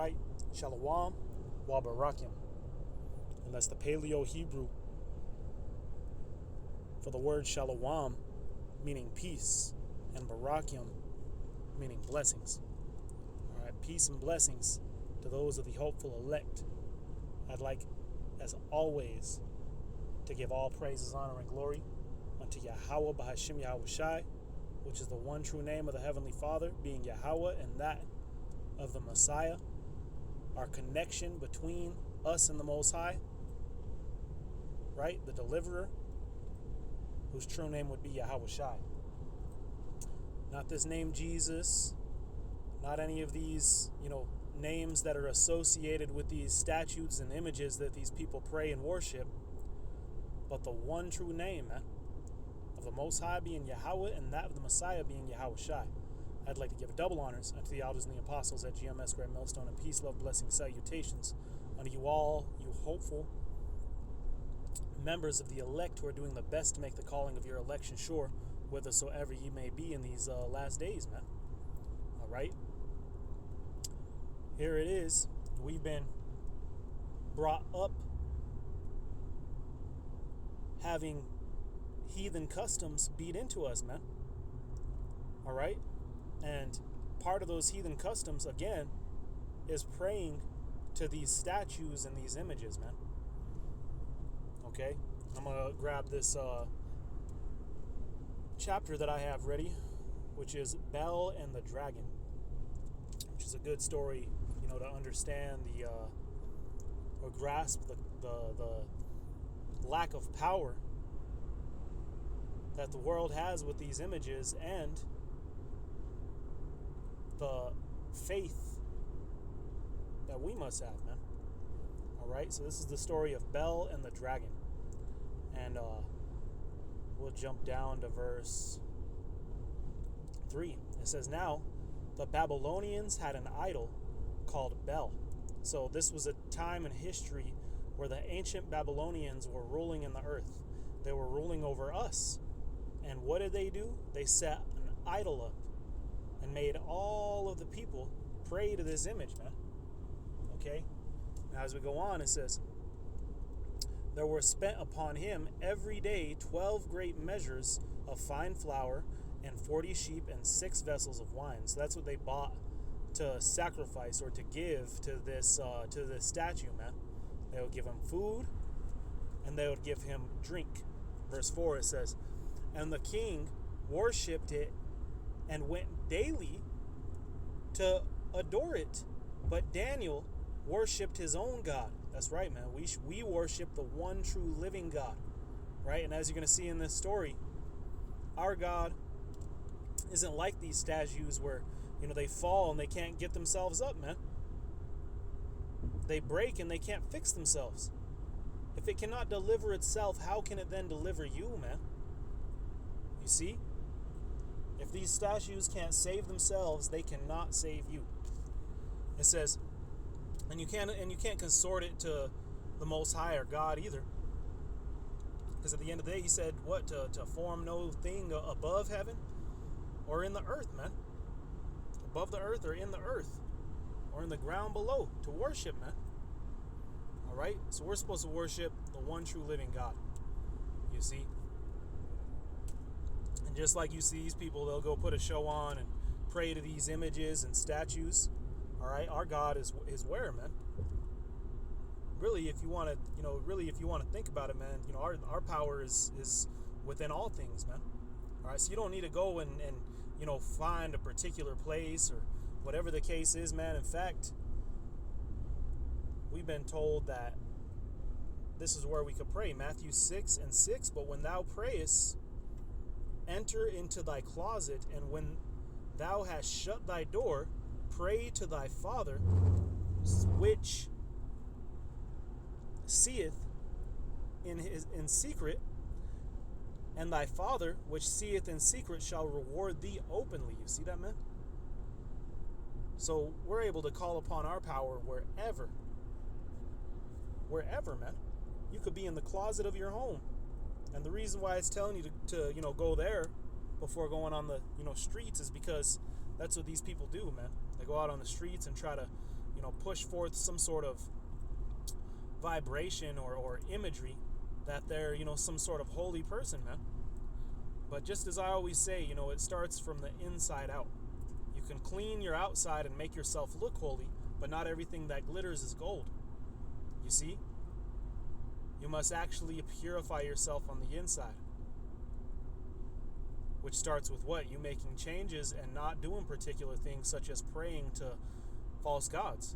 right? Shalom wa barakim. And that's the Paleo Hebrew for the word shalom, meaning peace, and barakim, meaning blessings. All right, peace and blessings to those of the hopeful elect. I'd like, as always, to give all praises, honor, and glory unto Yahweh Bahashim Yahweh Shai, which is the one true name of the Heavenly Father, being Yahweh, and that of the Messiah, our connection between us and the Most High, right? The deliverer, whose true name would be Yahweh Shai. Not this name Jesus, not any of these, names that are associated with these statues and images that these people pray and worship, but the one true name, man, of the Most High being Yahweh, and that of the Messiah being Yahweh Shai. I'd like to give double honors unto the elders and the apostles at GMS Grand Millstone, and peace, love, blessings, salutations unto you all, you hopeful members of the elect who are doing the best to make the calling of your election sure, whithersoever ye may be in these last days, man. All right. Here it is. We've been brought up having heathen customs beat into us, man. All right. And part of those heathen customs, again, is praying to these statues and these images, man. Okay. I'm going to grab this chapter that I have ready, which is Bel and the Dragon, which is a good story, to understand or grasp the lack of power that the world has with these images, and the faith that we must have, man. All right, so this is the story of Bel and the Dragon, and we'll jump down to verse 3. It says, "Now the Babylonians had an idol called Bel." So this was a time in history where the ancient Babylonians were ruling in the earth. They were ruling over us. And what did they do? They set an idol up and made all of the people pray to this image, man. Okay? Now as we go on, it says, "There were spent upon him every day 12 great measures of fine flour and 40 sheep and 6 vessels of wine." So that's what they bought to sacrifice or to give to this statue, man. They would give him food and they would give him drink. Verse 4, it says, "And the king worshipped it and went daily to adore it. But Daniel worshipped his own God." That's right, man. We worship the one true living God, right? And as you're going to see in this story, our God isn't like these statues where, they fall and they can't get themselves up, man. They break and they can't fix themselves. If it cannot deliver itself, how can it then deliver you, man? You see? If these statues can't save themselves, they cannot save you. It says, and you can't consort it to the Most High or God either. Because at the end of the day, he said, what? To form no thing above heaven or in the earth, man. Above the earth or in the earth or in the ground below, to worship, man. All right? So we're supposed to worship the one true living God. You see? And just like you see these people, they'll go put a show on and pray to these images and statues. All right? Our God is where, man? Really, if you want to, think about it, man, our power is within all things, man. All right? So you don't need to go and find a particular place or whatever the case is, man. In fact, we've been told that this is where we could pray. Matthew 6:6, "But when thou prayest, enter into thy closet, and when thou hast shut thy door, pray to thy Father, which seeth in secret, and thy Father, which seeth in secret, shall reward thee openly." You see that, man? So we're able to call upon our power wherever, man. You could be in the closet of your home. And the reason why it's telling you to go there before going on the, streets is because that's what these people do, man. They go out on the streets and try to, push forth some sort of vibration or imagery that they're, some sort of holy person, man. But just as I always say, it starts from the inside out. You can clean your outside and make yourself look holy, but not everything that glitters is gold. You see? You must actually purify yourself on the inside. Which starts with what? You making changes and not doing particular things such as praying to false gods.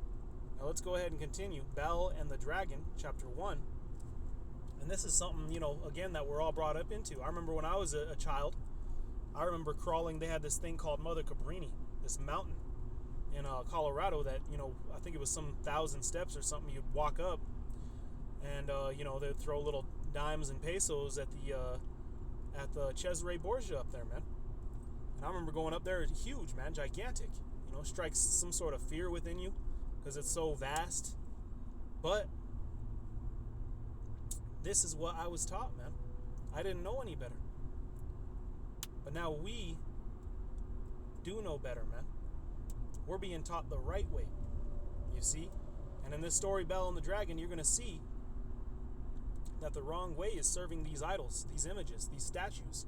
Now let's go ahead and continue. Bel and the Dragon, chapter 1. And this is something, again, that we're all brought up into. I remember when I was a child, I remember crawling. They had this thing called Mother Cabrini, this mountain in Colorado that, I think it was some 1,000 steps or something. You'd walk up and, they'd throw little dimes and pesos at the Cesare Borgia up there, man. And I remember going up there, huge, man, gigantic. Strikes some sort of fear within you because it's so vast. But this is what I was taught, man. I didn't know any better. But now we do know better, man. We're being taught the right way, you see? And in this story, Bel and the Dragon, you're going to see that the wrong way is serving these idols, these images, these statues.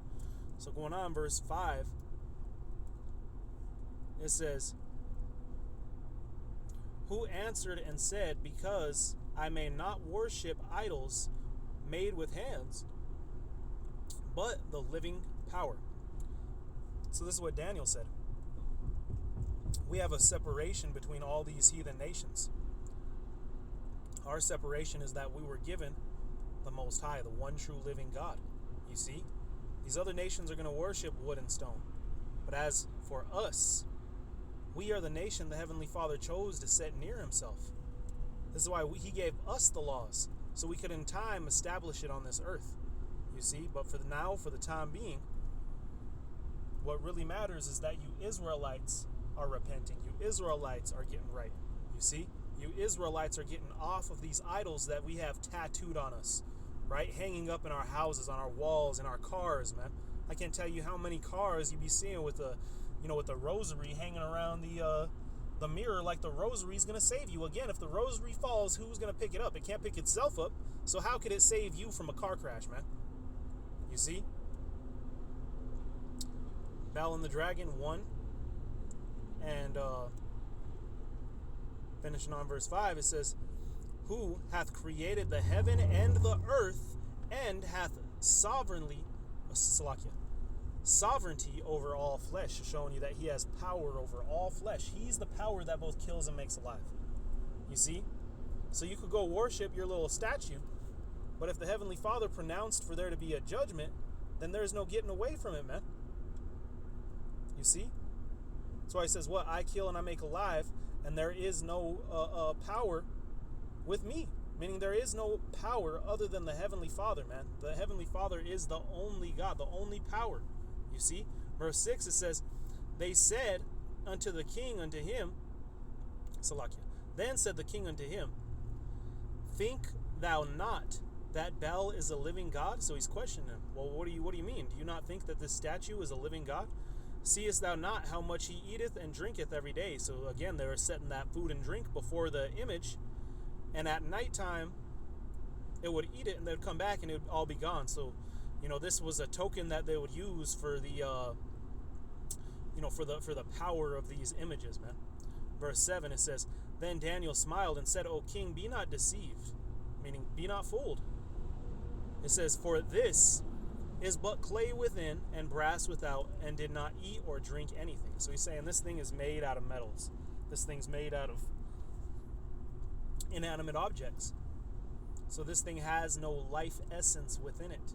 So going on, verse 5, it says, who answered and said, because I may not worship idols made with hands, but the living power. So this is what Daniel said. We have a separation between all these heathen nations. Our separation is that we were given the Most High, the one true living God. You see? These other nations are going to worship wood and stone. But as for us, we are the nation the Heavenly Father chose to set near Himself. This is why He gave us the laws, so we could in time establish it on this earth. You see? But for the time being, what really matters is that you Israelites are repenting. You Israelites are getting right. You see? You Israelites are getting off of these idols that we have tattooed on us, right? Hanging up in our houses, on our walls, in our cars, man. I can't tell you how many cars you be seeing with a, with the rosary hanging around the mirror, like the rosary is going to save you. Again, if the rosary falls, who's going to pick it up? It can't pick itself up. So how could it save you from a car crash, man? You see? Bel and the Dragon 1. And finishing on verse 5, it says, who hath created the heaven and the earth, and hath sovereignty over all flesh, showing you that He has power over all flesh. He's the power that both kills and makes alive. You see? So you could go worship your little statue, but if the Heavenly Father pronounced for there to be a judgment, then there's no getting away from it, man. You see? That's why He says, what? I kill and I make alive, and there is no power with me. Meaning there is no power other than the Heavenly Father, man. The Heavenly Father is the only God, the only power. You see? Verse 6, it says, they said unto the king, unto him, Salakia. Then said the king unto him, think thou not that Bel is a living God? So he's questioning him. Well, what do you mean? Do you not think that this statue is a living God? Seest thou not how much he eateth and drinketh every day? So again, they were setting that food and drink before the image, and at nighttime it would eat it and they'd come back and it would all be gone. So, this was a token that they would use for the for the power of these images, man. Verse 7, it says, then Daniel smiled and said, O king, be not deceived, meaning be not fooled. It says, for this is but clay within and brass without, and did not eat or drink anything. So he's saying this thing is made out of metals. This thing's made out of inanimate objects. So this thing has no life essence within it.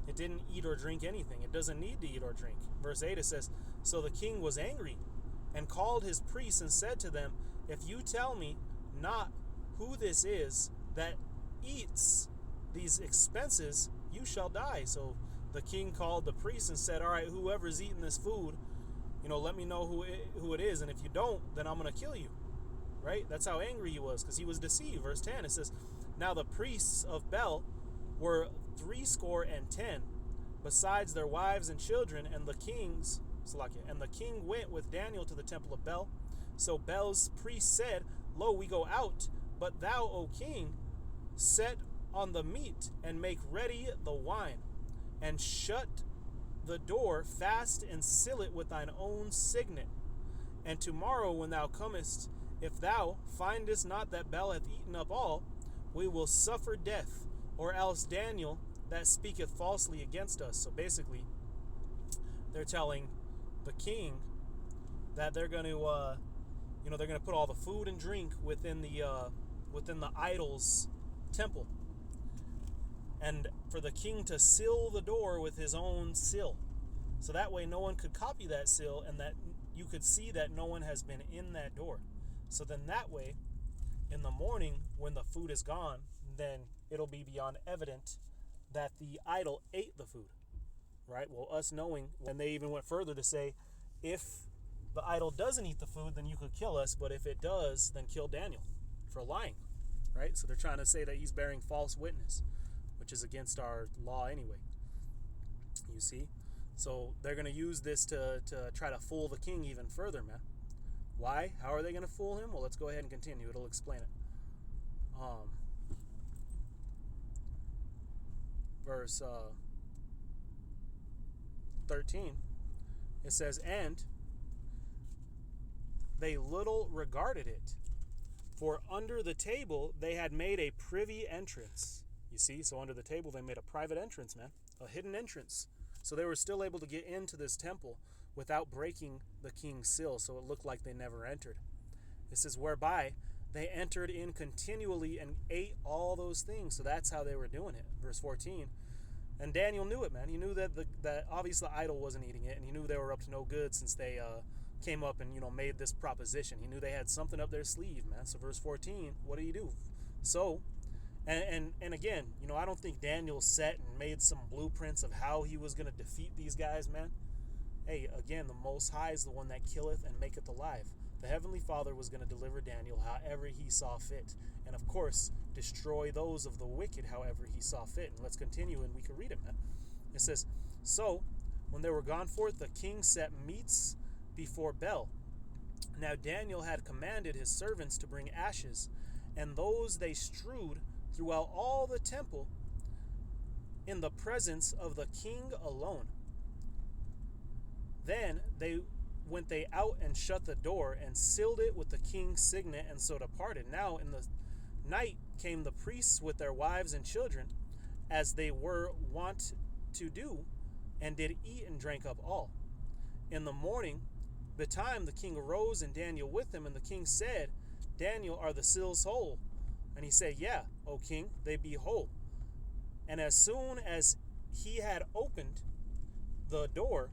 It didn't eat or drink anything. It doesn't need to eat or drink. Verse 8, it says, so the king was angry and called his priests and said to them, if you tell me not who this is that eats these expenses, you shall die. So the king called the priests and said, all right, whoever's eating this food, let me know who it is. And if you don't, then I'm going to kill you. Right? That's how angry he was, because he was deceived. Verse 10, it says, now the priests of Bel were 70, besides their wives and children, and the king went with Daniel to the temple of Bel. So Bel's priest said, Lo, we go out, but thou, O king, set on the meat, and make ready the wine, and shut the door fast, and seal it with thine own signet. And tomorrow when thou comest, if thou findest not that Bel hath eaten up all, we will suffer death, or else Daniel that speaketh falsely against us. So basically, they're telling the king that they're going to, they're going to put all the food and drink within the idol's temple, and for the king to seal the door with his own seal, so that way no one could copy that seal, and that you could see that no one has been in that door. So then that way, in the morning when the food is gone, then it'll be beyond evident that the idol ate the food, right? Well, us knowing, and they even went further to say, if the idol doesn't eat the food, then you could kill us, but if it does, then kill Daniel for lying, right? So they're trying to say that he's bearing false witness, which is against our law anyway, you see? So they're going to use this to try to fool the king even further, man. Why? How are they going to fool him? Well, let's go ahead and continue. It'll explain it. Verse 13, it says, and they little regarded it, for under the table they had made a privy entrance. You see, so under the table they made a private entrance, man, a hidden entrance. So they were still able to get into this temple without breaking the king's seal, so it looked like they never entered. It says, whereby they entered in continually and ate all those things. So that's how they were doing it. Verse 14. And Daniel knew it, man. He knew that obviously the idol wasn't eating it, and he knew they were up to no good since they came up and made this proposition. He knew they had something up their sleeve, man. So verse 14, what do you do? So, and again, I don't think Daniel sat and made some blueprints of how he was going to defeat these guys, man. Hey, again, the Most High is the one that killeth and maketh alive. The Heavenly Father was going to deliver Daniel however he saw fit. And of course, destroy those of the wicked however he saw fit. And let's continue and we can read it, man. It says, so, when they were gone forth, the king set meats before Bel. Now Daniel had commanded his servants to bring ashes, and those they strewed throughout all the temple in the presence of the king alone. Then went they out and shut the door and sealed it with the king's signet, and so departed. Now in the night came the priests with their wives and children, as they were wont to do, and did eat and drank up all. In the morning betime the king arose, and Daniel with him, and the king said, Daniel, are the seals whole? And he said, Yeah, O king, they be whole. And as soon as he had opened the door,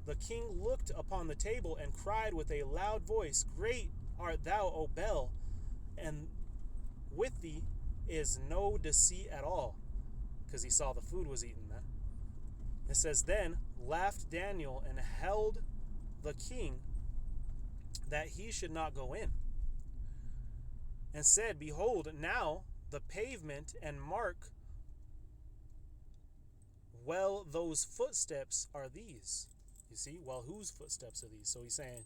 the king looked upon the table and cried with a loud voice, Great art thou, O Bel, and with thee is no deceit at all. Because he saw the food was eaten, man. It says, Then laughed Daniel and held the king that he should not go in, and said, Behold, now the pavement, and mark well those footsteps are these. You see, well, whose footsteps are these? So he's saying,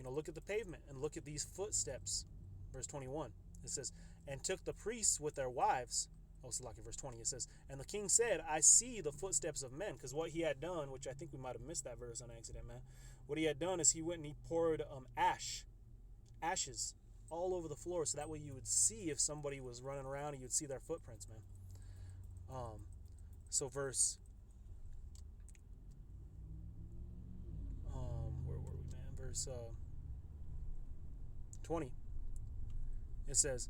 look at the pavement and look at these footsteps. Verse 21, it says, and took the priests with their wives. Oh, so like in verse 20, it says, and the king said, I see the footsteps of men. Because what he had done, which I think we might have missed that verse on accident, man. What he had done is he went and he poured ashes all over the floor, so that way you would see if somebody was running around and you'd see their footprints, man. So verse where were we, man? Verse 20, it says,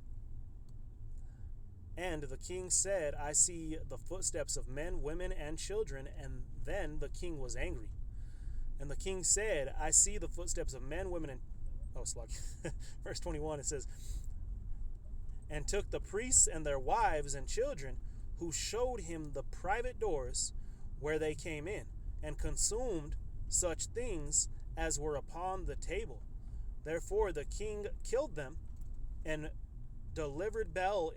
and the king said, I see the footsteps of men, women, and children. And then the king was angry. And the king said, I see the footsteps of men, women, and... Oh, slug. Verse 21, it says, and took the priests and their wives and children, who showed him the private doors where they came in, and consumed such things as were upon the table. Therefore the king killed them, and delivered Bel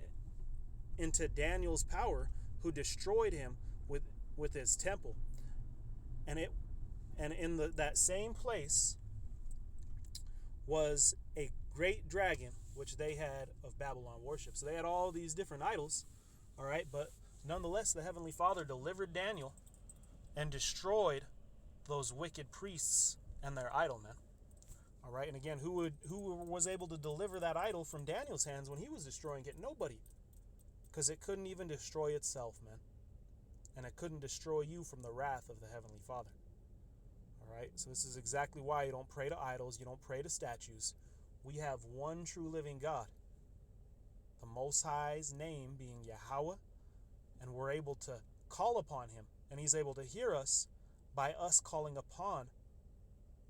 into Daniel's power, who destroyed him with his temple. And in that same place was a great dragon, which they had of Babylon worship. So they had all these different idols, all right, but nonetheless, the Heavenly Father delivered Daniel and destroyed those wicked priests and their idol, man. All right, and again, who was able to deliver that idol from Daniel's hands when he was destroying it? Nobody, because it couldn't even destroy itself, man, and it couldn't destroy you from the wrath of the Heavenly Father. All right, so this is exactly why you don't pray to idols, you don't pray to statues. We have one true living God, the Most High's name being Yahweh, and we're able to call upon him, and he's able to hear us by us calling upon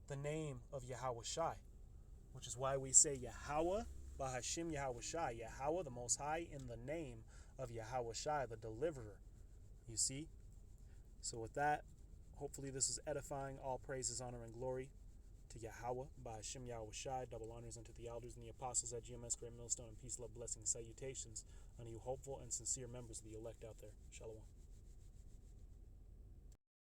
the name of Yahweh Shai, which is why we say Yahweh Bahashim Yahweh Shai, Yahweh the Most High, in the name of Yahweh Shai, the deliverer. You see? So with that, hopefully this is edifying. All praises, honor, and glory to Yahweh Bahashim Yahweh Shai. Double honors unto the elders and the apostles at GMS Great Millstone, and peace, love, blessings, salutations unto you hopeful and sincere members of the elect out there. Shalom.